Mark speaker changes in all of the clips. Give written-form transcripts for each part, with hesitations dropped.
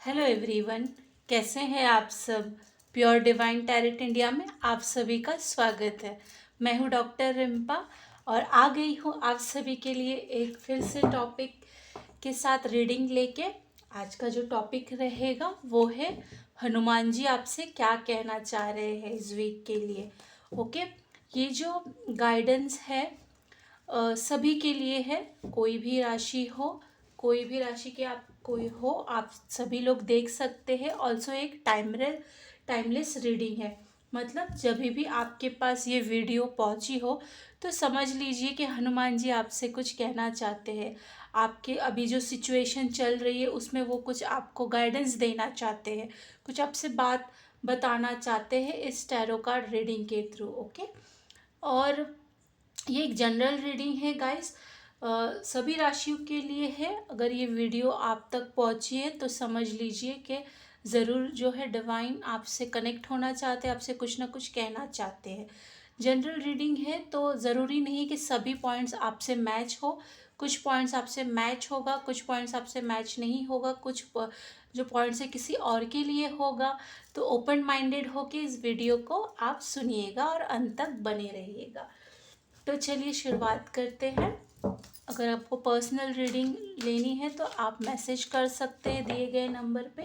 Speaker 1: Hello everyone, कैसे हैं आप सब। प्योर डिवाइन टैरेट इंडिया में आप सभी का स्वागत है। मैं हूं डॉक्टर रिम्पा और आ गई हूं आप सभी के लिए एक फिर से टॉपिक के साथ रीडिंग लेके। आज का जो टॉपिक रहेगा वो है हनुमान जी आपसे क्या कहना चाह रहे हैं इस वीक के लिए। ओके, ये जो गाइडेंस है सभी के लिए है। कोई भी राशि हो, कोई भी राशि के आप कोई हो, आप सभी लोग देख सकते हैं। ऑल्सो एक टाइमलेस रीडिंग है। मतलब जब भी आपके पास ये वीडियो पहुंची हो तो समझ लीजिए कि हनुमान जी आपसे कुछ कहना चाहते हैं। आपके अभी जो सिचुएशन चल रही है उसमें वो कुछ आपको गाइडेंस देना चाहते हैं, कुछ आपसे बात बताना चाहते हैं इस टैरो कार्ड रीडिंग के थ्रू। ओके, और ये एक जनरल रीडिंग है गाइस, सभी राशियों के लिए है। अगर ये वीडियो आप तक पहुंची है तो समझ लीजिए कि ज़रूर जो है डिवाइन आपसे कनेक्ट होना चाहते हैं, आपसे कुछ ना कुछ कहना चाहते हैं। जनरल रीडिंग है तो ज़रूरी नहीं कि सभी पॉइंट्स आपसे मैच हो। कुछ पॉइंट्स आपसे मैच होगा, कुछ पॉइंट्स आपसे मैच नहीं होगा, जो पॉइंट्स है किसी और के लिए होगा। तो ओपन माइंडेड होके इस वीडियो को आप सुनिएगा और अंत तक बने रहिएगा। तो चलिए शुरुआत करते हैं। अगर आपको पर्सनल रीडिंग लेनी है तो आप मैसेज कर सकते हैं दिए गए नंबर पे।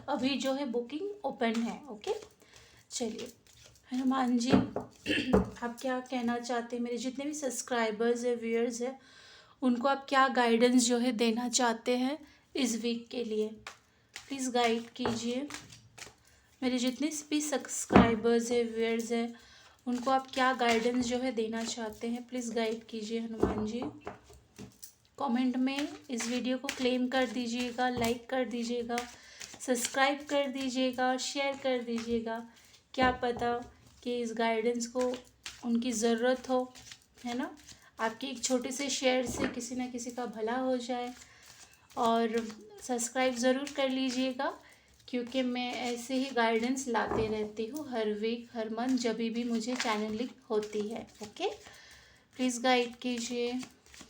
Speaker 1: अभी जो है बुकिंग ओपन है। ओके, चलिए हनुमान जी आप क्या कहना चाहते हैं, मेरे जितने भी सब्सक्राइबर्स है, व्यूअर्स है, उनको आप क्या गाइडेंस जो है देना चाहते हैं इस वीक के लिए, प्लीज़ गाइड कीजिए। मेरे जितने भी सब्सक्राइबर्स है, व्यूअर्स है, उनको आप क्या गाइडेंस जो है देना चाहते हैं, प्लीज़ गाइड कीजिए हनुमान जी। कमेंट में इस वीडियो को क्लेम कर दीजिएगा, लाइक कर दीजिएगा, सब्सक्राइब कर दीजिएगा, शेयर कर दीजिएगा। क्या पता कि इस गाइडेंस को उनकी ज़रूरत हो, है ना। आपके एक छोटे से शेयर से किसी न किसी का भला हो जाए। और सब्सक्राइब ज़रूर कर लीजिएगा क्योंकि मैं ऐसे ही गाइडेंस लाते रहती हूँ हर वीक, हर मंथ, जब भी मुझे चैनलिंग होती है। ओके, प्लीज़ गाइड कीजिए।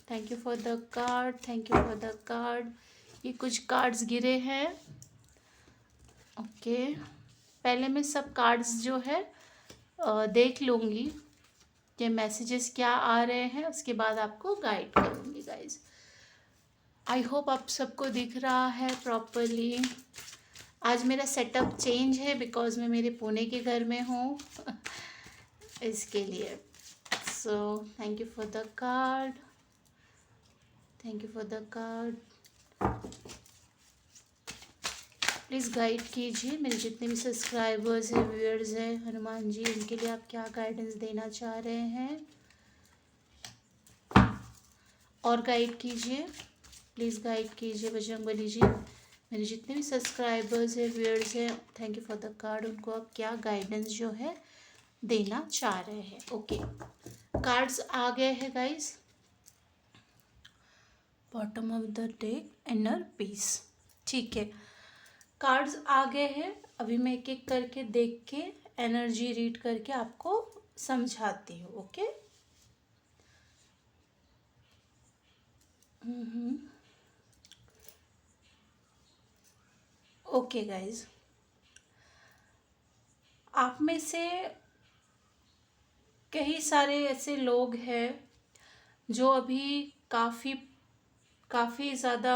Speaker 1: Thank you for the card, thank you for the card. ये कुछ कार्ड्स गिरे हैं। ओके, पहले मैं सब कार्ड्स जो है देख लूँगी कि मैसेजेस क्या आ रहे हैं, उसके बाद आपको गाइड करूँगी गाइज। आई होप आप सबको दिख रहा है प्रॉपरली। आज मेरा सेटअप चेंज है बिकॉज मैं मेरे पुणे के घर में हूँ इसके लिए। So thank you for the card, thank you for the card. Please guide कीजिए मेरे जितने भी सब्सक्राइबर्स हैं, व्यूअर्स हैं, हनुमान जी इनके लिए आप क्या गाइडेंस देना चाह रहे हैं, और गाइड कीजिए, प्लीज़ गाइड कीजिए बजरंगबली जी। मेरे जितने भी सब्सक्राइबर्स हैं, व्यूअर्स हैं, thank you for the card, उनको आप क्या गाइडेंस जो है देना चाह रहे हैं। ओके, कार्ड्स आ गए हैं guys. Bottom of the deck, inner peace. ठीक है, कार्ड्स आ गए हैं। अभी मैं एक एक करके देख के एनर्जी रीड करके आपको समझाती हूँ। ओके, ओके गाइज, आप में से कई सारे ऐसे लोग हैं जो अभी काफ़ी ज़्यादा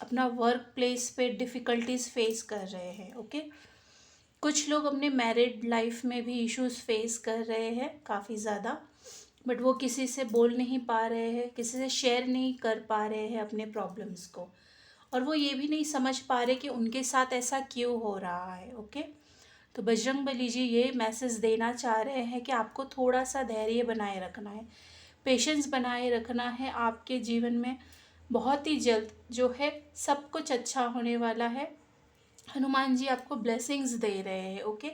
Speaker 1: अपना वर्क प्लेस पे डिफ़िकल्टीज फेस कर रहे हैं। ओके, कुछ लोग अपने मैरिड लाइफ में भी इश्यूज फेस कर रहे हैं काफ़ी ज़्यादा, बट वो किसी से बोल नहीं पा रहे हैं, किसी से शेयर नहीं कर पा रहे हैं अपने प्रॉब्लम्स को, और वो ये भी नहीं समझ पा रहे कि उनके साथ ऐसा क्यों हो रहा है। ओके, तो बजरंगबली जी ये मैसेज देना चाह रहे हैं कि आपको थोड़ा सा धैर्य बनाए रखना है, पेशेंस बनाए रखना है। आपके जीवन में बहुत ही जल्द जो है सब कुछ अच्छा होने वाला है। हनुमान जी आपको ब्लेसिंग्स दे रहे हैं। ओके,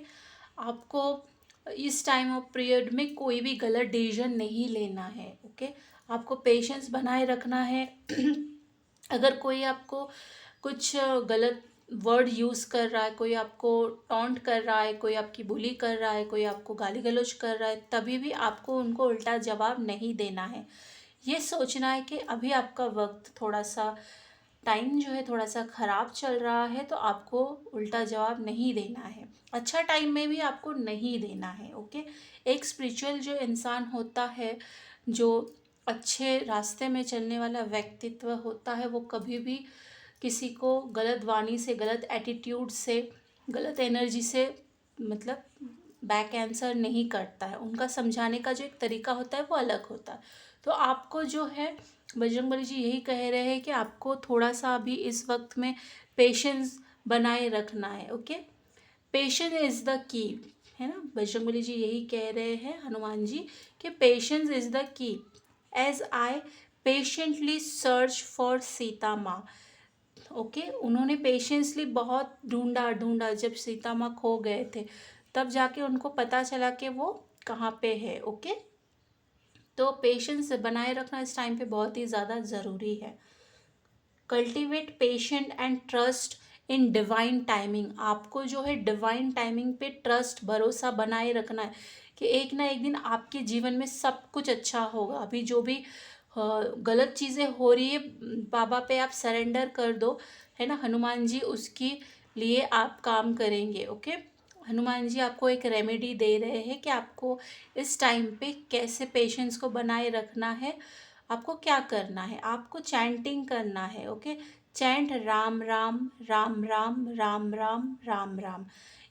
Speaker 1: आपको इस टाइम ऑफ पीरियड में कोई भी गलत डिसीजन नहीं लेना है। ओके, आपको पेशेंस बनाए रखना है। अगर कोई आपको कुछ गलत वर्ड यूज़ कर रहा है, कोई आपको टॉन्ट कर रहा है, कोई आपकी बुली कर रहा है, कोई आपको गाली गलौज कर रहा है, तभी भी आपको उनको उल्टा जवाब नहीं देना है। ये सोचना है कि अभी आपका वक्त थोड़ा सा टाइम जो है थोड़ा सा ख़राब चल रहा है, तो आपको उल्टा जवाब नहीं देना है। अच्छा टाइम में भी आपको नहीं देना है, ओके। एक स्पिरिचुअल जो इंसान होता है, जो अच्छे रास्ते में चलने वाला व्यक्तित्व होता है, वो कभी भी किसी को गलत वाणी से, गलत एटीट्यूड से, गलत एनर्जी से मतलब बैक आंसर नहीं करता है। उनका समझाने का जो एक तरीका होता है वो अलग होता है। तो आपको जो है बजरंगबली जी यही कह रहे हैं कि आपको थोड़ा सा अभी इस वक्त में पेशेंस बनाए रखना है, ओके। पेशेंस इज़ द की, है ना। बजरंगबली जी यही कह रहे हैं हनुमान जी कि patience is the key, as I patiently search for Sita maa. Okay, उन्होंने पेशेंसली बहुत ढूंढा ढूंढा, जब सीता माँ खो गए थे तब जाके उनको पता चला कि वो कहाँ पे है, ओके। तो पेशेंस बनाए रखना इस टाइम पे बहुत ही ज़्यादा ज़रूरी है। Cultivate patient and trust in divine timing. आपको जो है डिवाइन टाइमिंग पे ट्रस्ट, भरोसा बनाए रखना है कि एक ना एक दिन आपके जीवन में सब कुछ अच्छा होगा। अभी जो भी गलत चीज़ें हो रही है, बाबा पे आप सरेंडर कर दो, है ना। हनुमान जी उसकी लिए आप काम करेंगे, ओके। हनुमान जी आपको एक रेमेडी दे रहे हैं कि आपको इस टाइम पे कैसे पेशेंस को बनाए रखना है। आपको क्या करना है, आपको चैंटिंग करना है, ओके। चैंट राम राम राम राम राम राम राम राम,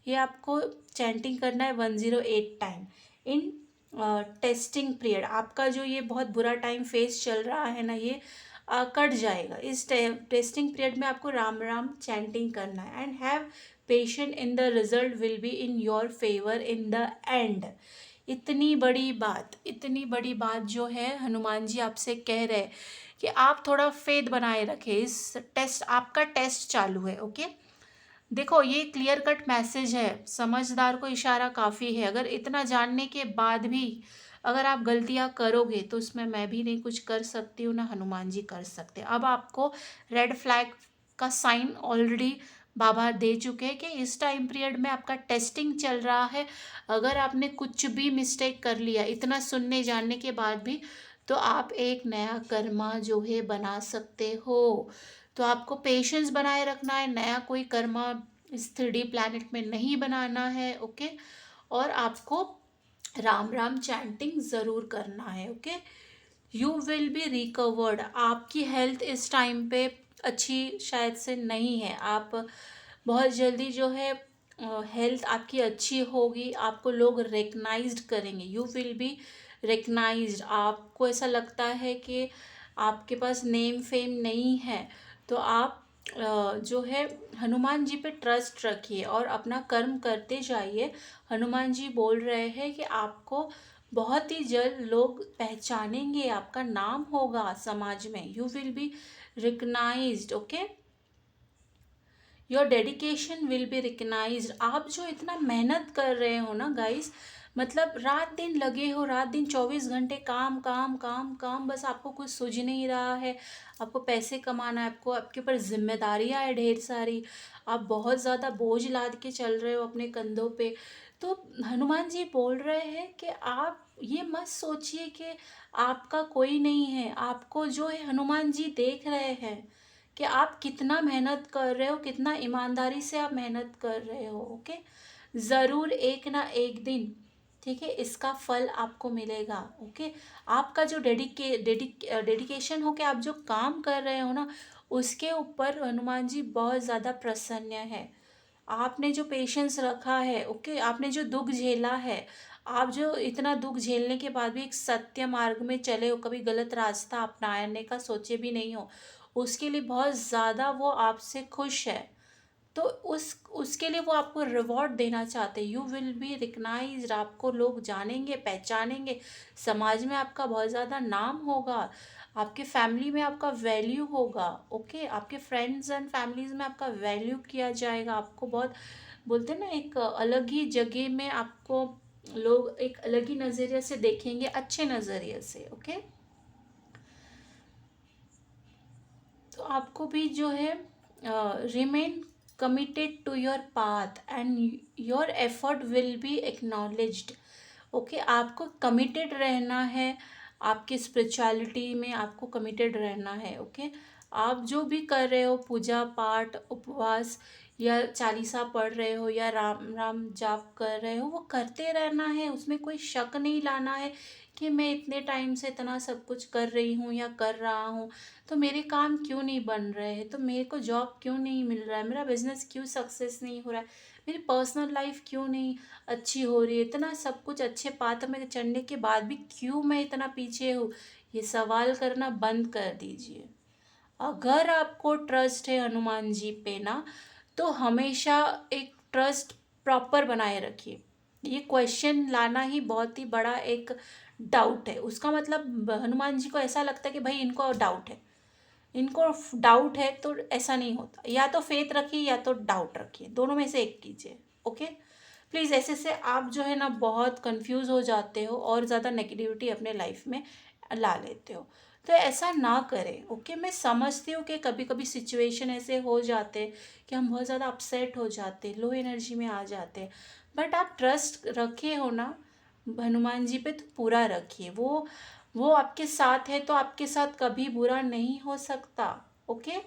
Speaker 1: ये आपको चैंटिंग करना है 108 टाइम इन टेस्टिंग पीरियड। आपका जो ये बहुत बुरा टाइम फेस चल रहा है ना, ये कट जाएगा। इस टेस्टिंग पीरियड में आपको राम राम चैंटिंग करना है। And have patient in the result will be in your favour in the end. इतनी बड़ी बात जो है हनुमान जी आपसे कह रहे हैं कि आप थोड़ा फेथ बनाए रखें। इस टेस्ट, आपका टेस्ट चालू है, ओके। देखो ये क्लियर कट मैसेज है, समझदार को इशारा काफ़ी है। अगर इतना जानने के बाद भी अगर आप गलतियां करोगे तो उसमें मैं भी नहीं कुछ कर सकती हूँ, ना हनुमान जी कर सकते। अब आपको रेड फ्लैग का साइन ऑलरेडी बाबा दे चुके हैं कि इस टाइम पीरियड में आपका टेस्टिंग चल रहा है। अगर आपने कुछ भी मिस्टेक कर लिया इतना सुनने जानने के बाद भी, तो आप एक नया कर्मा जो है बना सकते हो। तो आपको पेशेंस बनाए रखना है, नया कोई कर्मा इस 3D प्लैनेट में नहीं बनाना है, ओके। और आपको राम राम चैंटिंग ज़रूर करना है, okay. You will be recovered. आपकी हेल्थ इस टाइम पे अच्छी शायद से नहीं है, आप बहुत जल्दी जो है हेल्थ आपकी अच्छी होगी, आपको लोग रिकग्नाइज्ड करेंगे। You will be recognised. आपको ऐसा लगता है कि आपके पास नेम फेम नहीं है, तो आप जो है हनुमान जी पे ट्रस्ट रखिए और अपना कर्म करते जाइए। हनुमान जी बोल रहे हैं कि आपको बहुत ही जल्द लोग पहचानेंगे, आपका नाम होगा समाज में। You will be recognised, okay. Your dedication will be recognised. आप जो इतना मेहनत कर रहे हो ना गाइस, मतलब रात दिन लगे हो, रात दिन 24 घंटे काम काम काम काम, बस आपको कुछ सूझ नहीं रहा है। आपको पैसे कमाना है, आपको, आपके ऊपर जिम्मेदारियां है ढेर सारी, आप बहुत ज़्यादा बोझ लाद के चल रहे हो अपने कंधों पे। तो हनुमान जी बोल रहे हैं कि आप ये मत सोचिए कि आपका कोई नहीं है। आपको जो है हनुमान जी देख रहे हैं कि आप कितना मेहनत कर रहे हो, कितना ईमानदारी से आप मेहनत कर रहे हो, ओके। ज़रूर एक ना एक दिन, ठीक है, इसका फल आपको मिलेगा, ओके। आपका जो डेडिकेशन हो, कि आप जो काम कर रहे हो ना, उसके ऊपर हनुमान जी बहुत ज़्यादा प्रसन्न है। आपने जो पेशेंस रखा है, ओके, आपने जो दुख झेला है, आप जो इतना दुख झेलने के बाद भी एक सत्य मार्ग में चले हो, कभी गलत रास्ता अपनाने का सोचे भी नहीं हो, उसके लिए बहुत ज़्यादा वो आपसे खुश है। तो उसके लिए वो आपको रिवॉर्ड देना चाहते हैं। You will be recognised. आपको लोग जानेंगे, पहचानेंगे, समाज में आपका बहुत ज़्यादा नाम होगा, आपके फैमिली में आपका वैल्यू होगा, ओके। आपके फ्रेंड्स एंड फैमिलीज में आपका वैल्यू किया जाएगा। आपको बहुत, बोलते हैं ना, एक अलग ही जगह में आपको लोग एक अलग ही नज़रिए से देखेंगे, अच्छे नज़रिए से, ओके। तो आपको भी जो है remain committed to your path and your effort will be acknowledged, okay. आपको कमिटेड रहना है, आपकी स्पिरिचुअलिटी में आपको कमिटेड रहना है, ओके। आप जो भी कर रहे हो, पूजा पाठ, उपवास या चालीसा पढ़ रहे हो या राम राम जाप कर रहे हो, वो करते रहना है। उसमें कोई शक नहीं लाना है कि मैं इतने टाइम से इतना सब कुछ कर रही हूँ या कर रहा हूँ, तो मेरे काम क्यों नहीं बन रहे हैं, तो मेरे को जॉब क्यों नहीं मिल रहा है, मेरा बिजनेस क्यों सक्सेस नहीं हो रहा है, मेरी पर्सनल लाइफ क्यों नहीं अच्छी हो रही है, इतना सब कुछ अच्छे पाथ में चढ़ने के बाद भी क्यों मैं इतना पीछे हूँ। ये सवाल करना बंद कर दीजिए। अगर आपको ट्रस्ट है हनुमान जी पे ना, तो हमेशा एक ट्रस्ट प्रॉपर बनाए रखिए। ये क्वेश्चन लाना ही बहुत ही बड़ा एक डाउट है। उसका मतलब हनुमान जी को ऐसा लगता है कि भाई इनको डाउट है, इनको डाउट है, तो ऐसा नहीं होता। या तो फेथ रखिए या तो डाउट रखिए, दोनों में से एक कीजिए। Okay, please. ऐसे से आप जो है ना बहुत कंफ्यूज हो जाते हो और ज़्यादा नेगेटिविटी अपने लाइफ में ला लेते हो। तो ऐसा ना करें। ओके, मैं समझती हूँ कि कभी कभी सिचुएशन ऐसे हो जाते हैं कि हम बहुत ज़्यादा अपसेट हो जाते, लो एनर्जी में आ जाते हैं। बट आप ट्रस्ट रखे हो ना हनुमान जी पे, तो पूरा रखिए। वो आपके साथ है तो आपके साथ कभी बुरा नहीं हो सकता। ओके,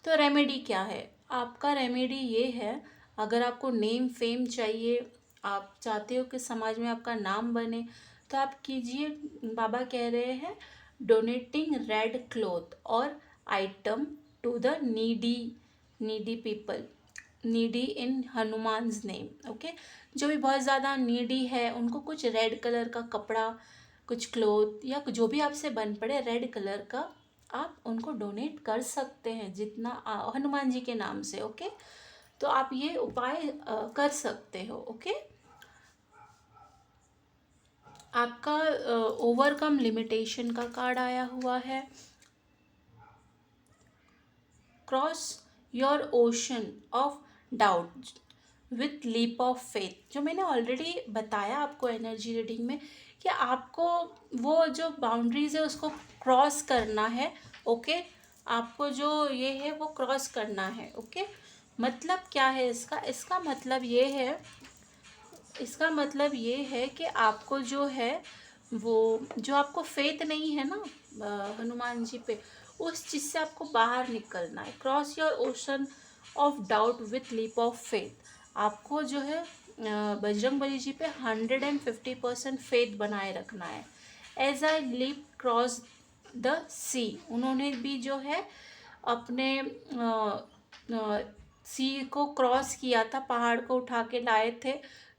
Speaker 1: तो रेमेडी क्या है? आपका रेमेडी ये है, अगर आपको नेम फेम चाहिए, आप चाहते हो कि समाज में आपका नाम बने, तो आप कीजिए। बाबा कह रहे हैं डोनेटिंग रेड क्लॉथ और item to the needy people, needy in Hanuman's name. Okay, जो भी बहुत ज़्यादा नीडी है उनको कुछ रेड कलर का कपड़ा, कुछ क्लोथ या जो भी आपसे बन पड़े रेड कलर का, आप उनको डोनेट कर सकते हैं जितना हनुमान जी के नाम से। ओके, तो आप ये उपाय कर सकते हो। ओके, आपका ओवरकम लिमिटेशन का कार्ड आया हुआ है। Cross your ocean of doubt with leap of faith, जो मैंने ऑलरेडी बताया आपको एनर्जी रीडिंग में कि आपको वो जो बाउंड्रीज है उसको क्रॉस करना है। ओके, आपको जो ये है वो क्रॉस करना है। ओके, मतलब क्या है इसका? इसका मतलब ये है कि आपको जो है वो, जो आपको फेथ नहीं है ना हनुमान जी पे, उस चीज़ से आपको बाहर निकलना है। Cross your ocean of doubt with leap of faith. आपको जो है बजरंग बली जी पे 150% फेथ बनाए रखना है। As I leap cross the sea, उन्होंने भी जो है अपने सी को क्रॉस किया था, पहाड़ को उठा के लाए थे,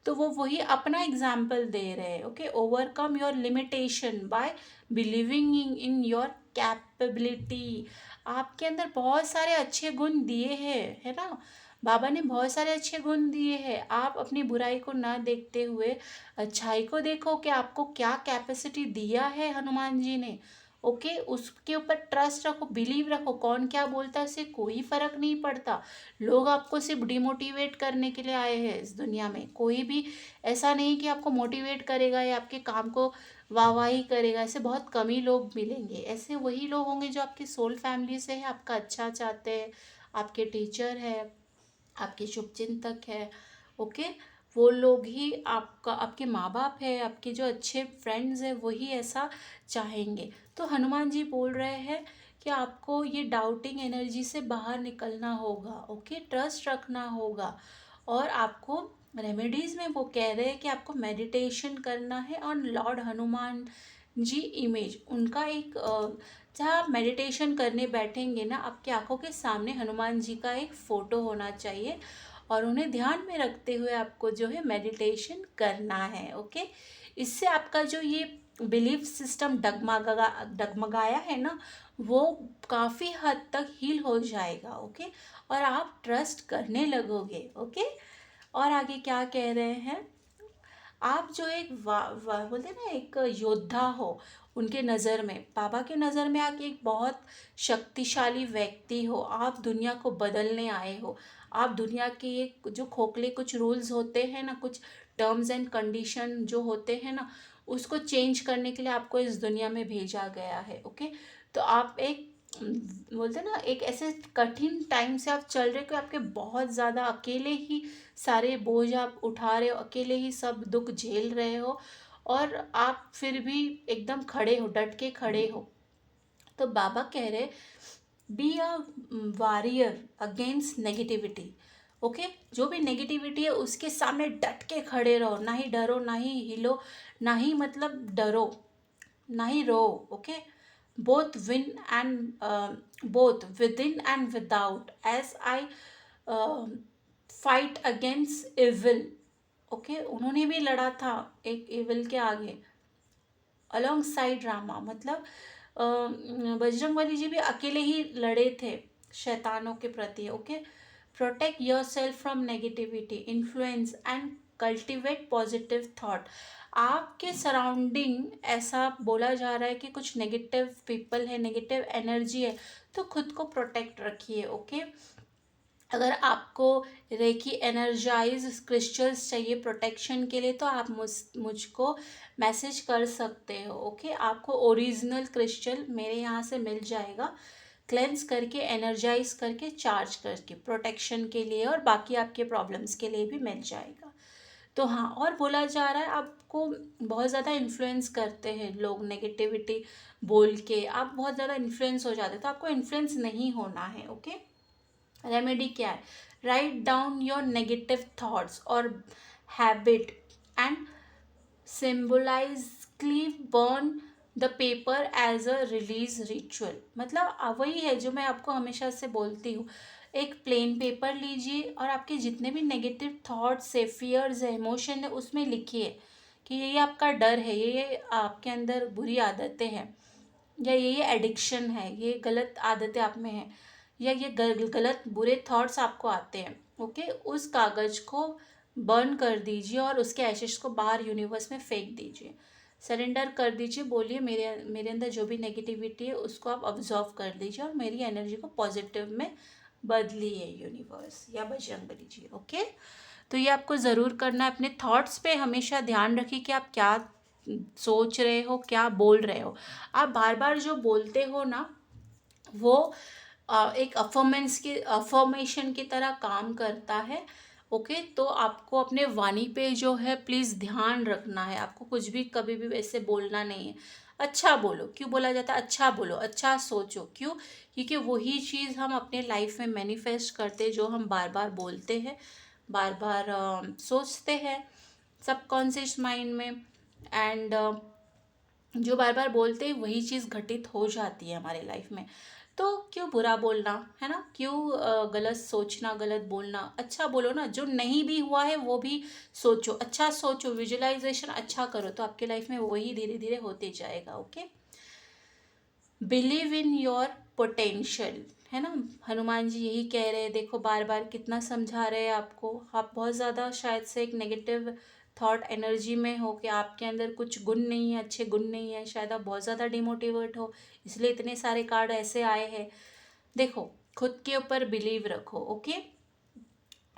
Speaker 1: तो वो वही अपना एग्जाम्पल दे रहे हैं। Okay, overcome your limitation by believing in your capability. आपके अंदर बहुत सारे अच्छे गुण दिए हैं, है ना, बाबा ने बहुत सारे अच्छे गुण दिए हैं। आप अपनी बुराई को ना देखते हुए अच्छाई को देखो कि आपको क्या कैपेसिटी दिया है हनुमान जी ने। ओके, उसके ऊपर ट्रस्ट रखो, बिलीव रखो। कौन क्या बोलता है उससे कोई फर्क नहीं पड़ता। लोग आपको सिर्फ डिमोटिवेट करने के लिए आए हैं इस दुनिया में। कोई भी ऐसा नहीं कि आपको मोटिवेट करेगा या आपके काम को वाहवाही करेगा। ऐसे बहुत कम ही लोग मिलेंगे। ऐसे वही लोग होंगे जो आपकी सोल फैमिली से है, आपका अच्छा चाहते हैं, आपके टीचर है, आपके शुभचिंतक है। ओके, वो लोग ही आपका, आपके माँ बाप है, आपके जो अच्छे फ्रेंड्स हैं वही ऐसा चाहेंगे। तो हनुमान जी बोल रहे हैं कि आपको ये डाउटिंग एनर्जी से बाहर निकलना होगा। ओके, ट्रस्ट रखना होगा। और आपको रेमेडीज़ में वो कह रहे हैं कि आपको मेडिटेशन करना है on lord Hanuman ji image. उनका एक जहाँ आप मेडिटेशन करने बैठेंगे ना, आपकी आंखों के सामने हनुमान जी का एक फ़ोटो होना चाहिए और उन्हें ध्यान में रखते हुए आपको जो है मेडिटेशन करना है। ओके, इससे आपका जो ये बिलीफ सिस्टम डगमगाया है ना, वो काफ़ी हद तक हील हो जाएगा। ओके, और आप ट्रस्ट करने लगोगे। ओके, और आगे क्या कह रहे हैं? आप जो एक बोलते हैं ना, एक योद्धा हो उनके नज़र में, बाबा के नज़र में आप एक बहुत शक्तिशाली व्यक्ति हो। आप दुनिया को बदलने आए हो। आप दुनिया के एक जो खोखले कुछ रूल्स होते हैं ना, कुछ टर्म्स एंड कंडीशन जो होते हैं ना, उसको चेंज करने के लिए आपको इस दुनिया में भेजा गया है। ओके, तो आप एक बोलते हैं ना, एक ऐसे कठिन टाइम से आप चल रहे हो कि आपके बहुत ज़्यादा अकेले ही सारे बोझ आप उठा रहे हो, अकेले ही सब दुख झेल रहे हो, और आप फिर भी एकदम खड़े हो, डट के खड़े हो। तो बाबा कह रहे be a warrior against negativity. Okay, जो भी नेगेटिविटी है उसके सामने डट के खड़े रहो, ना ही डरो, ना ही हिलो, ना ही मतलब डरो, ना ही रो। Okay, both win and both within and without as I fight against evil। Okay, उन्होंने भी लड़ा था एक evil के आगे, अलॉन्ग साइड रामा। मतलब बजरंगबली जी भी अकेले ही लड़े थे शैतानों के प्रति। Okay, protect your self from negativity influence and cultivate positive thought. आपके सराउंडिंग ऐसा बोला जा रहा है कि कुछ नेगेटिव पीपल है, नेगेटिव एनर्जी है, तो खुद को प्रोटेक्ट रखिए। ओके, अगर आपको रेकी एनर्जाइज क्रिस्टल्स चाहिए प्रोटेक्शन के लिए तो आप मुझको मैसेज कर सकते हो। ओके, आपको ओरिजिनल क्रिस्टल मेरे यहाँ से मिल जाएगा, क्लेंस करके, एनर्जाइज करके, चार्ज करके, प्रोटेक्शन के लिए और बाकी आपके प्रॉब्लम्स के लिए भी मिल जाएगा। तो हाँ, और बोला जा रहा है आपको बहुत ज़्यादा इन्फ्लुएंस करते हैं लोग, नेगेटिविटी बोल के आप बहुत ज़्यादा इन्फ्लुएंस हो जाते हैं, तो आपको इन्फ्लुएंस नहीं होना है। ओके, रेमेडी क्या है? Write down your negative thoughts और habit and symbolically burn the paper as a release ritual. मतलब वही है जो मैं आपको हमेशा से बोलती हूँ, एक प्लेन पेपर लीजिए और आपके जितने भी नेगेटिव थॉट्स है, फियर्स है, इमोशन है, उसमें लिखिए कि ये आपका डर है, ये आपके अंदर बुरी आदतें हैं, या ये एडिक्शन है, ये गलत आदतें आप में हैं, या ये गलत बुरे थॉट्स आपको आते हैं। ओके, उस कागज़ को बर्न कर दीजिए और उसके एशेस को बाहर यूनिवर्स में फेंक दीजिए, सरेंडर कर दीजिए। बोलिए मेरे अंदर जो भी नेगेटिविटी है उसको आप ऑब्जर्व कर दीजिए और मेरी एनर्जी को पॉजिटिव में बदलिए यूनिवर्स या बजरंगबली जी। ओके, तो ये आपको ज़रूर करना है। अपने थॉट्स पे हमेशा ध्यान रखिए कि आप क्या सोच रहे हो, क्या बोल रहे हो। आप बार बार जो बोलते हो ना, वो एक अफर्मेशन की तरह काम करता है। ओके, तो आपको अपने वाणी पे जो है प्लीज़ ध्यान रखना है। आपको कुछ भी कभी भी वैसे बोलना नहीं है। अच्छा बोलो, क्यों बोला जाता है? अच्छा बोलो, अच्छा सोचो। क्यों? क्योंकि वही चीज़ हम अपने लाइफ में मैनिफेस्ट करते हैं जो हम बार बार बोलते हैं, बार बार सोचते हैं सबकॉन्शियस माइंड में। एंड जो बार बार बोलते हैं वही चीज़ घटित हो जाती है हमारे लाइफ में। तो क्यों बुरा बोलना, है ना? क्यों गलत सोचना, गलत बोलना? अच्छा बोलो ना, जो नहीं भी हुआ है वो भी सोचो, अच्छा सोचो, विजुअलाइजेशन अच्छा करो, तो आपके लाइफ में वही धीरे धीरे होते जाएगा। Okay, believe in your potential, है ना? हनुमान जी यही कह रहे हैं, देखो बार बार कितना समझा रहे हैं आपको। आप बहुत ज़्यादा शायद से एक नेगेटिव थॉट एनर्जी में हो कि आपके अंदर कुछ गुण नहीं है, अच्छे गुण नहीं है, शायद आप बहुत ज़्यादा डिमोटिवेट हो, इसलिए इतने सारे कार्ड ऐसे आए हैं। देखो, खुद के ऊपर बिलीव रखो। ओके,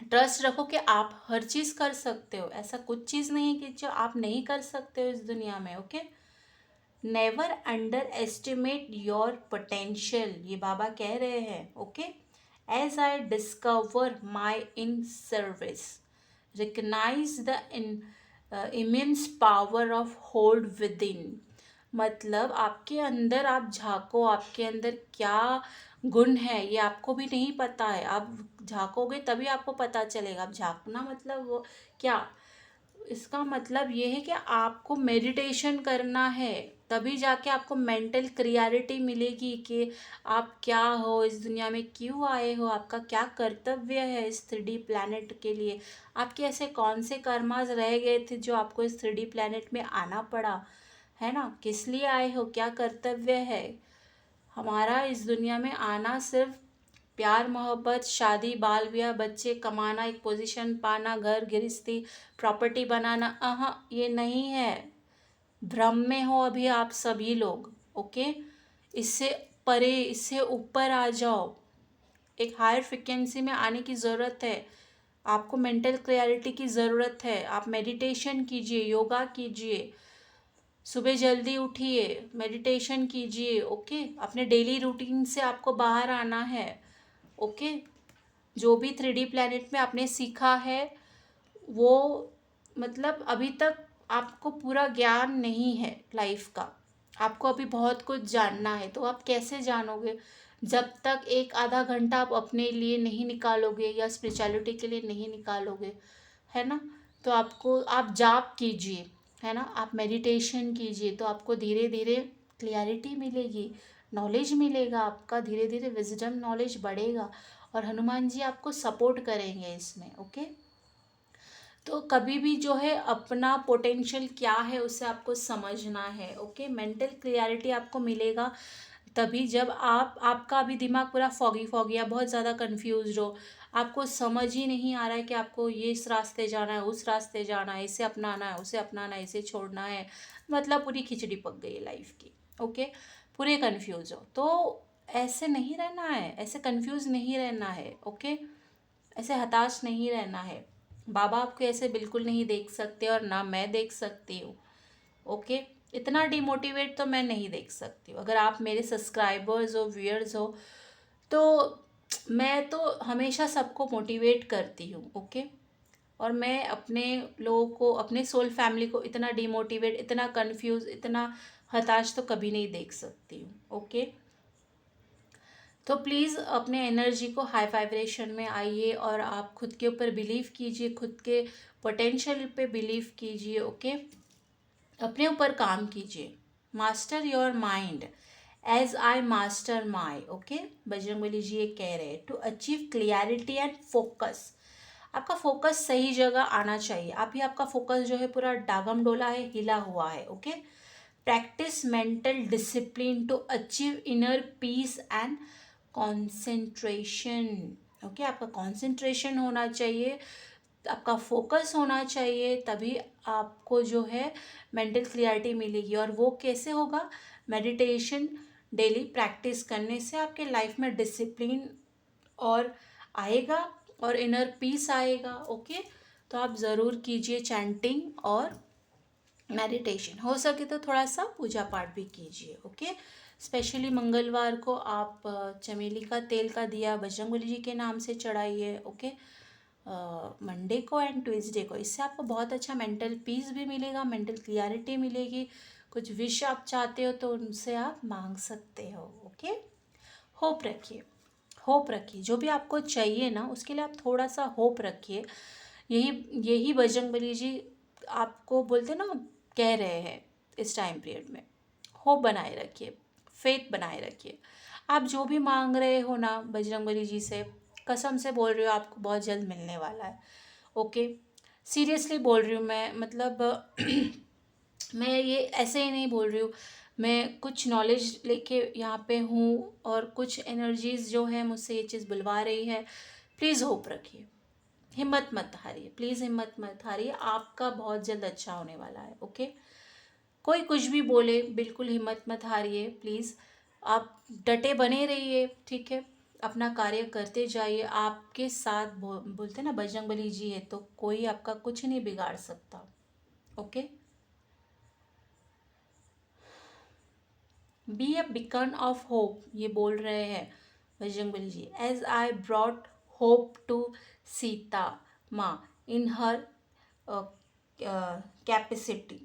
Speaker 1: ट्रस्ट रखो कि आप हर चीज़ कर सकते हो। ऐसा कुछ चीज़ नहीं है कि जो आप नहीं कर सकते हो इस दुनिया में। Okay, never underestimate your potential, ये बाबा कह रहे हैं। Okay, as I discover my in service, recognise the immense power of hold within. मतलब आपके अंदर आप झांको, आपके अंदर क्या गुण है ये आपको भी नहीं पता है। आप झांकोगे तभी आपको पता चलेगा। आप झांकना मतलब वो क्या, इसका मतलब ये है कि आपको मेडिटेशन करना है, तभी जाके आपको मेंटल क्लियरिटी मिलेगी कि आप क्या हो, इस दुनिया में क्यों आए हो, आपका क्या कर्तव्य है इस 3D प्लैनेट के लिए, आपके ऐसे कौन से कर्मास रह गए थे जो आपको इस 3D प्लैनेट में आना पड़ा, है ना? किस लिए आए हो, क्या कर्तव्य है हमारा इस दुनिया में आना? सिर्फ प्यार मोहब्बत, शादी, बाल ब्याह, बच्चे, कमाना, एक पोजीशन पाना, घर गृहस्थी, प्रॉपर्टी बनाना, ये नहीं है। भ्रम में हो अभी आप सभी लोग। ओके, इससे परे, इससे ऊपर आ जाओ। एक हायर फ्रिक्वेंसी में आने की ज़रूरत है। आपको मेंटल क्लैरिटी की ज़रूरत है। आप मेडिटेशन कीजिए, योगा कीजिए, सुबह जल्दी उठिए, मेडिटेशन कीजिए। ओके, अपने डेली रूटीन से आपको बाहर आना है। ओके, जो भी 3D प्लैनेट में आपने सीखा है वो मतलब अभी तक आपको पूरा ज्ञान नहीं है लाइफ का। आपको अभी बहुत कुछ जानना है, तो आप कैसे जानोगे? जब तक एक आधा घंटा आप अपने लिए नहीं निकालोगे या स्पिरिचुअलिटी के लिए नहीं निकालोगे, है ना? तो आपको, आप जाप कीजिए, है ना, आप मेडिटेशन कीजिए, तो आपको धीरे धीरे क्लियरिटी मिलेगी, नॉलेज मिलेगा, आपका धीरे धीरे विजडम नॉलेज बढ़ेगा, और हनुमान जी आपको सपोर्ट करेंगे इसमें। ओके, तो कभी भी जो है अपना पोटेंशियल क्या है उसे आपको समझना है। ओके, मेंटल क्लियरिटी आपको मिलेगा तभी जब आपका अभी दिमाग पूरा फॉगी फॉगी, या बहुत ज़्यादा कंफ्यूज हो, आपको समझ ही नहीं आ रहा है कि आपको ये इस रास्ते जाना है, उस रास्ते जाना है, इसे अपनाना है, उसे अपनाना है, इसे छोड़ना है, मतलब पूरी खिचड़ी पक गई है लाइफ की। ओके, पूरे कंफ्यूज हो, तो ऐसे नहीं रहना है, ऐसे कंफ्यूज नहीं रहना है। ओके, ऐसे हताश नहीं रहना है। बाबा आपको ऐसे बिल्कुल नहीं देख सकते, और ना मैं देख सकती हूँ। ओके, इतना डिमोटिवेट तो मैं नहीं देख सकती हूँ। अगर आप मेरे सब्सक्राइबर्स हो, व्यूअर्स हो, तो मैं तो हमेशा सबको मोटिवेट करती हूँ। ओके, और मैं अपने लोगों को, अपने सोल फैमिली को इतना डिमोटिवेट, इतना कंफ्यूज, इतना हताश तो कभी नहीं देख सकती हूँ। ओके, तो प्लीज़ अपने एनर्जी को हाई वाइब्रेशन में आइए, और आप खुद के ऊपर बिलीव कीजिए, खुद के पोटेंशियल पे बिलीव कीजिए। ओके, अपने ऊपर काम कीजिए। Master your mind as I master my. Okay, Bajrangbali ji ये कह रहे हैं, to achieve clarity and focus. आपका फोकस सही जगह आना चाहिए। अभी आपका फोकस जो है पूरा डागम डोला है, हिला हुआ है। Okay, practice mental discipline to achieve inner peace and concentration. Okay, आपका कंसंट्रेशन होना चाहिए, आपका फोकस होना चाहिए, तभी आपको जो है मेंटल क्लियरिटी मिलेगी। और वो कैसे होगा? मेडिटेशन डेली प्रैक्टिस करने से आपके लाइफ में डिसिप्लिन और आएगा, और इनर पीस आएगा। ओके, तो आप ज़रूर कीजिए चैंटिंग और मेडिटेशन। हो सके तो थोड़ा सा पूजा पाठ भी कीजिए। ओके, स्पेशली मंगलवार को आप चमेली का तेल का दिया बजरंगबली जी के नाम से चढ़ाइए। ओके, मंडे को एंड ट्यूसडे को, इससे आपको बहुत अच्छा मेंटल पीस भी मिलेगा, मेंटल क्लियरिटी मिलेगी। कुछ विश आप चाहते हो तो उनसे आप मांग सकते हो। ओके, होप रखिए, होप रखिए, जो भी आपको चाहिए ना उसके लिए आप थोड़ा सा होप रखिए। यही यही बजरंगबली जी आपको बोलते ना, कह रहे हैं इस टाइम पीरियड में। होप बनाए रखिए, फेथ बनाए रखिए। आप जो भी मांग रहे हो ना बजरंगबली जी से, कसम से बोल रही हूँ आपको बहुत जल्द मिलने वाला है। ओके, सीरियसली बोल रही हूँ मैं, मतलब मैं ये ऐसे ही नहीं बोल रही हूँ। मैं कुछ नॉलेज लेके यहाँ पे हूँ, और कुछ एनर्जीज जो है मुझसे ये चीज़ बुलवा रही है। प्लीज़ होप रखिए, हिम्मत मत हारिए, प्लीज़ हिम्मत मत हारिए, आपका बहुत जल्द अच्छा होने वाला है। ओके, कोई कुछ भी बोले, बिल्कुल हिम्मत मत हारिए, प्लीज़ आप डटे बने रहिए। ठीक है, अपना कार्य करते जाइए, आपके साथ बोलते ना बजरंगबली जी है, तो कोई आपका कुछ नहीं बिगाड़ सकता। Okay, be a beacon of hope, ये बोल रहे हैं Bajrangbali ji. As I brought hope to Sita maa in her capacity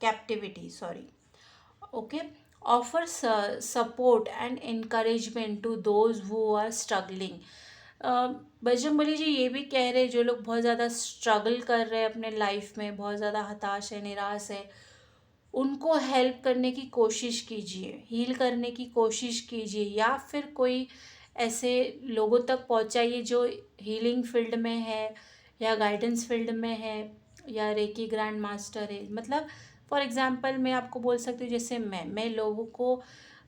Speaker 1: captivity, sorry. Okay, offers support and encouragement to those who are struggling. Bajrangbali ji ये भी कह रहे हैं, जो लोग बहुत ज़्यादा स्ट्रगल कर रहे हैं अपने लाइफ में, बहुत ज़्यादा हताश है, निराश है, उनको हेल्प करने की कोशिश कीजिए, हील करने की कोशिश कीजिए, या फिर कोई ऐसे लोगों तक पहुंचाइए जो हीलिंग फील्ड में है, या गाइडेंस फील्ड में है, या रेकी ग्रैंड मास्टर है। मतलब फॉर एग्जांपल मैं आपको बोल सकती हूँ, जैसे मैं लोगों को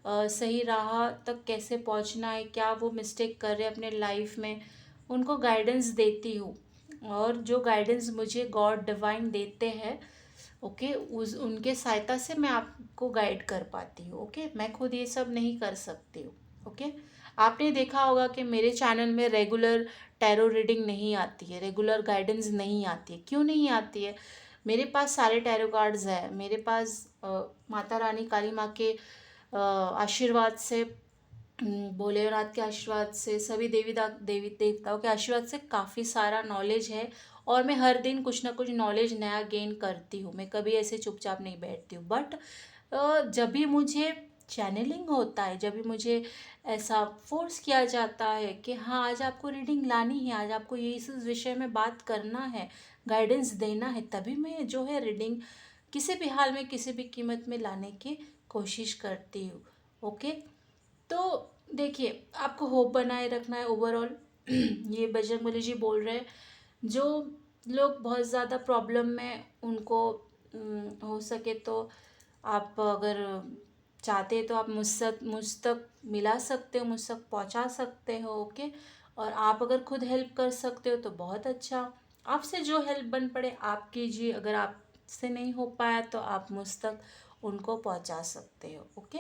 Speaker 1: सही राह तक कैसे पहुँचना है, क्या वो मिस्टेक कर रहे हैं अपने लाइफ में, उनको गाइडेंस देती हूँ। और जो गाइडेंस मुझे गॉड डिवाइन देते हैं, ओके, उस उनके सहायता से मैं आपको गाइड कर पाती हूँ। ओके, मैं खुद ये सब नहीं कर सकती हूँ। ओके, आपने देखा होगा कि मेरे चैनल में रेगुलर टैरो रीडिंग नहीं आती है, रेगुलर गाइडेंस नहीं आती है। क्यों नहीं आती है? मेरे पास सारे टैरो कार्ड्स हैं, मेरे पास माता रानी काली माँ के आशीर्वाद से, भोलेनाथ के आशीर्वाद से, सभी देवी देवताओं के आशीर्वाद से काफ़ी सारा नॉलेज है, और मैं हर दिन कुछ ना कुछ नॉलेज नया गेन करती हूँ। मैं कभी ऐसे चुपचाप नहीं बैठती हूँ, बट जब भी मुझे चैनलिंग होता है, जब भी मुझे ऐसा फोर्स किया जाता है कि हाँ आज आपको रीडिंग लानी है, आज आपको ये इस विषय में बात करना है, गाइडेंस देना है, तभी मैं जो है रीडिंग किसी भी हाल में किसी भी कीमत में लाने की कोशिश करती हूँ। ओके, तो देखिए आपको होप बनाए रखना है ओवरऑल। ये बजरंगबली जी बोल रहे हैं, जो लोग बहुत ज़्यादा प्रॉब्लम में उनको हो सके तो आप अगर चाहते हैं तो आप मुझ तक मिला सकते हो, मुझ तक पहुंचा सकते हो। ओके, और आप अगर खुद हेल्प कर सकते हो तो बहुत अच्छा, आपसे जो हेल्प बन पड़े आप कीजिए। अगर आपसे नहीं हो पाया तो आप मुझ तक उनको पहुंचा सकते हो। ओके,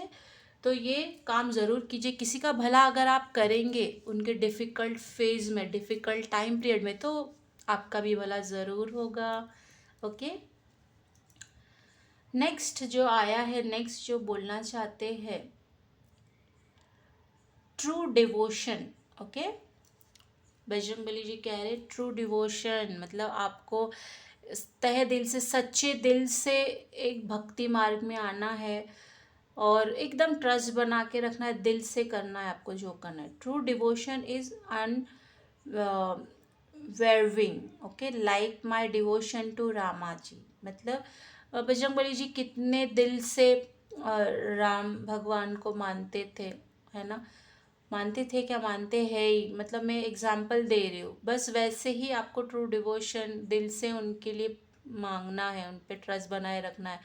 Speaker 1: तो ये काम ज़रूर कीजिए। किसी का भला अगर आप करेंगे उनके डिफ़िकल्ट फेज़ में, डिफ़िकल्ट टाइम पीरियड में, तो आपका भी भला ज़रूर होगा। ओके, नेक्स्ट जो आया है, नेक्स्ट जो बोलना चाहते हैं, ट्रू डिवोशन। ओके, बजरंगबली जी कह रहे ट्रू डिवोशन मतलब आपको तहे दिल से, सच्चे दिल से एक भक्ति मार्ग में आना है और एकदम ट्रस्ट बना के रखना है, दिल से करना है आपको जो करना है। True devotion is unwavering. Okay, like my devotion to Rama ji, मतलब बजरंगबली जी कितने दिल से राम भगवान को मानते थे, है ना। मानते थे क्या, मानते हैं ही, मतलब मैं एग्जाम्पल दे रही हूँ। बस वैसे ही आपको ट्रू डिवोशन दिल से उनके लिए मांगना है, उन पे ट्रस्ट बनाए रखना है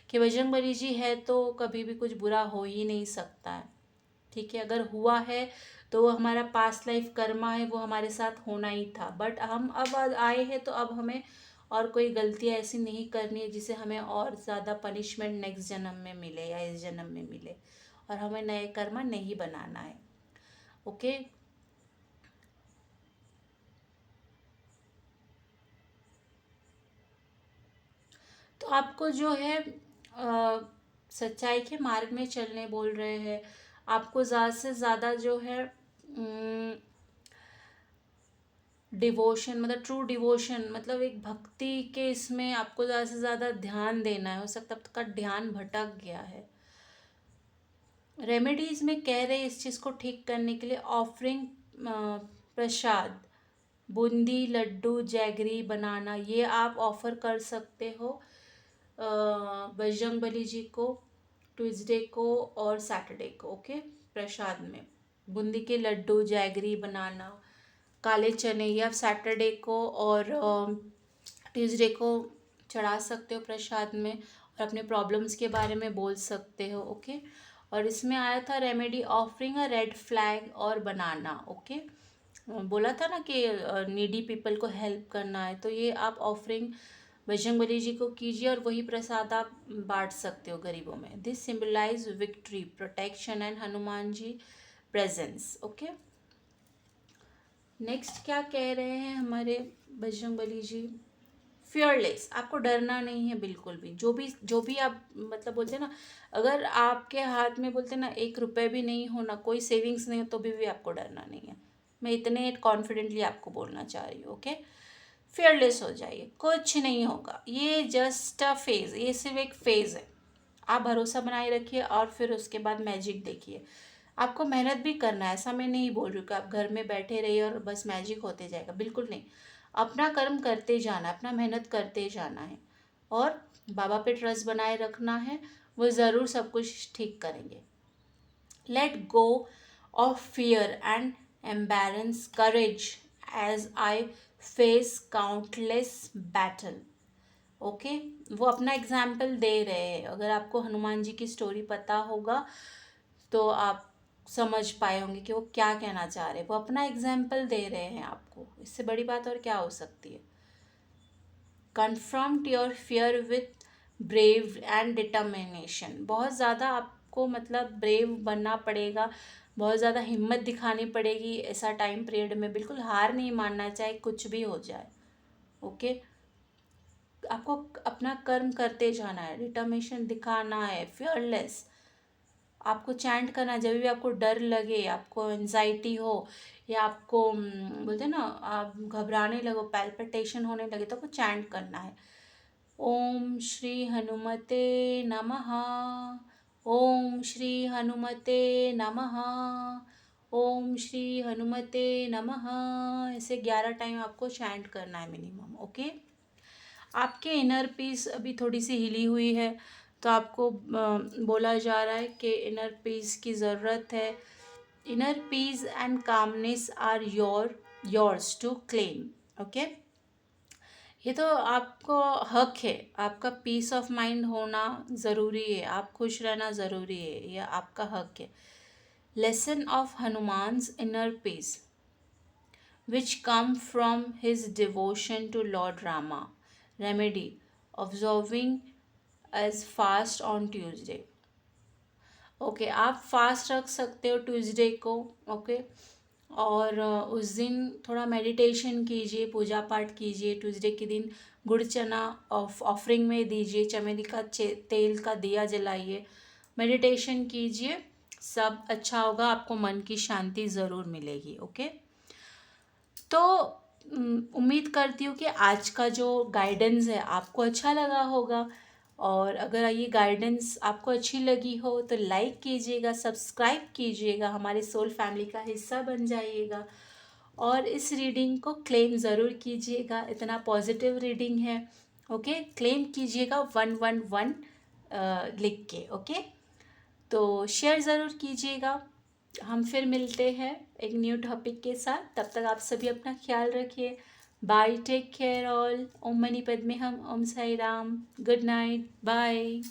Speaker 1: कि बजरंगबली जी है तो कभी भी कुछ बुरा हो ही नहीं सकता है। ठीक है, अगर हुआ है तो वो हमारा पास्ट लाइफ कर्मा है, वो हमारे साथ होना ही था। बट हम अब आए हैं तो अब हमें और कोई गलतियाँ ऐसी नहीं करनी है जिससे हमें और ज़्यादा पनिशमेंट नेक्स्ट जन्म में मिले या इस जन्म में मिले, और हमें नए कर्मा नहीं बनाना है। ओके, तो आपको जो है सच्चाई के मार्ग में चलने बोल रहे हैं। आपको ज़्यादा से ज़्यादा जो है डिवोशन, मतलब ट्रू डिवोशन मतलब एक भक्ति के इसमें आपको ज़्यादा से ज़्यादा ध्यान देना है। हो सकता है आपका ध्यान भटक गया है। रेमेडीज में कह रहे हैं इस चीज़ को ठीक करने के लिए ऑफरिंग प्रसाद, बूंदी, लड्डू, जैगरी, बनाना, ये आप ऑफर कर सकते हो बजरंगबली जी को ट्यूसडे को और सैटरडे को। ओके, प्रसाद में बूंदी के लड्डू, जैगरी, बनाना, काले चने, ये आप सैटरडे को और ट्यूसडे को चढ़ा सकते हो प्रसाद में, और अपने प्रॉब्लम्स के बारे में बोल सकते हो। ओके, और इसमें आया था remedy offering a red flag और बनाना। ओके, बोला था ना कि नीडी पीपल को हेल्प करना है, तो ये आप ऑफरिंग बजरंगबली जी को कीजिए और वही प्रसाद आप बांट सकते हो गरीबों में। This symbolize victory, protection and Hanuman ji presence. Okay, next क्या कह रहे हैं हमारे बजरंगबली जी, फियरलेस, आपको डरना नहीं है बिल्कुल भी। जो भी आप मतलब बोलते हैं ना, अगर आपके हाथ में बोलते हैं ना 1 रुपये भी नहीं हो, ना कोई सेविंग्स नहीं हो, तो भी आपको डरना नहीं है। मैं इतने कॉन्फिडेंटली आपको बोलना चाह रही हूँ। ओके, फियरलेस हो जाइए, कुछ नहीं होगा, ये जस्ट अ फेज़, ये सिर्फ एक फेज़ है। आप भरोसा बनाए रखिए और फिर उसके बाद मैजिक देखिए। आपको मेहनत भी करना है, ऐसा मैं नहीं बोल रही हूँ कि आप घर में बैठे रहिए और बस मैजिक होते जाएगा, बिल्कुल नहीं। अपना कर्म करते जाना, अपना मेहनत करते जाना है और बाबा पे ट्रस्ट बनाए रखना है, वो ज़रूर सब कुछ ठीक करेंगे। Let go of fear and embarrassment courage as I face countless battle. Okay, वो अपना एग्जाम्पल दे रहे हैं। अगर आपको हनुमान जी की स्टोरी पता होगा तो आप समझ पाए होंगे कि वो क्या कहना चाह रहे हैं। वो अपना एग्जाम्पल दे रहे हैं आपको, इससे बड़ी बात और क्या हो सकती है। Confront your fear with brave and determination, बहुत ज़्यादा आपको मतलब ब्रेव बनना पड़ेगा, बहुत ज़्यादा हिम्मत दिखानी पड़ेगी ऐसा टाइम पीरियड में। बिल्कुल हार नहीं मानना, चाहे कुछ भी हो जाए। ओके, आपको अपना कर्म करते जाना है, डिटर्मिनेशन दिखाना है, फियरलेस। आपको चैंट करना है, जब भी आपको डर लगे, आपको एनजाइटी हो, या आपको बोलते हैं ना आप घबराने लगो, पैल्पिटेशन होने लगे, तो आपको चैंट करना है। ओम श्री हनुमते नमः। ओम श्री हनुमते नमः। ओम श्री हनुमते नमः। ऐसे 11 टाइम आपको चैंट करना है मिनिमम। ओके। आपके इनर पीस अभी थोड़ी सी हिली हुई है, तो आपको बोला जा रहा है कि इनर पीस की ज़रूरत है। Inner peace and calmness are yours to claim. Okay. ये तो आपको हक है, आपका पीस ऑफ माइंड होना ज़रूरी है, आप खुश रहना ज़रूरी है, यह आपका हक है। Lesson of Hanuman's inner peace which come from his devotion to Lord Rama. Remedy: observing as fast on Tuesday. Okay आप फास्ट रख सकते हो ट्यूसडे को। ओके। और उस दिन थोड़ा मेडिटेशन कीजिए, पूजा पाठ कीजिए। ट्यूसडे के दिन गुड़ चना ऑफरिंग में दीजिए, चमेली का तेल का दिया जलाइए, मेडिटेशन कीजिए, सब अच्छा होगा, आपको मन की शांति ज़रूर मिलेगी। ओके। तो उम्मीद करती हूँ कि आज का जो गाइडेंस है आपको अच्छा लगा होगा, और अगर ये गाइडेंस आपको अच्छी लगी हो तो लाइक कीजिएगा, सब्सक्राइब कीजिएगा, हमारे सोल फैमिली का हिस्सा बन जाइएगा, और इस रीडिंग को क्लेम ज़रूर कीजिएगा। इतना पॉजिटिव रीडिंग है। ओके। क्लेम कीजिएगा 111 लिख के। ओके। तो शेयर ज़रूर कीजिएगा। हम फिर मिलते हैं एक न्यू टॉपिक के साथ। तब तक आप सभी अपना ख्याल रखिए। Bye, take care all. ओम मनी पद्मे हम, ओम Sai Ram. Good night, bye.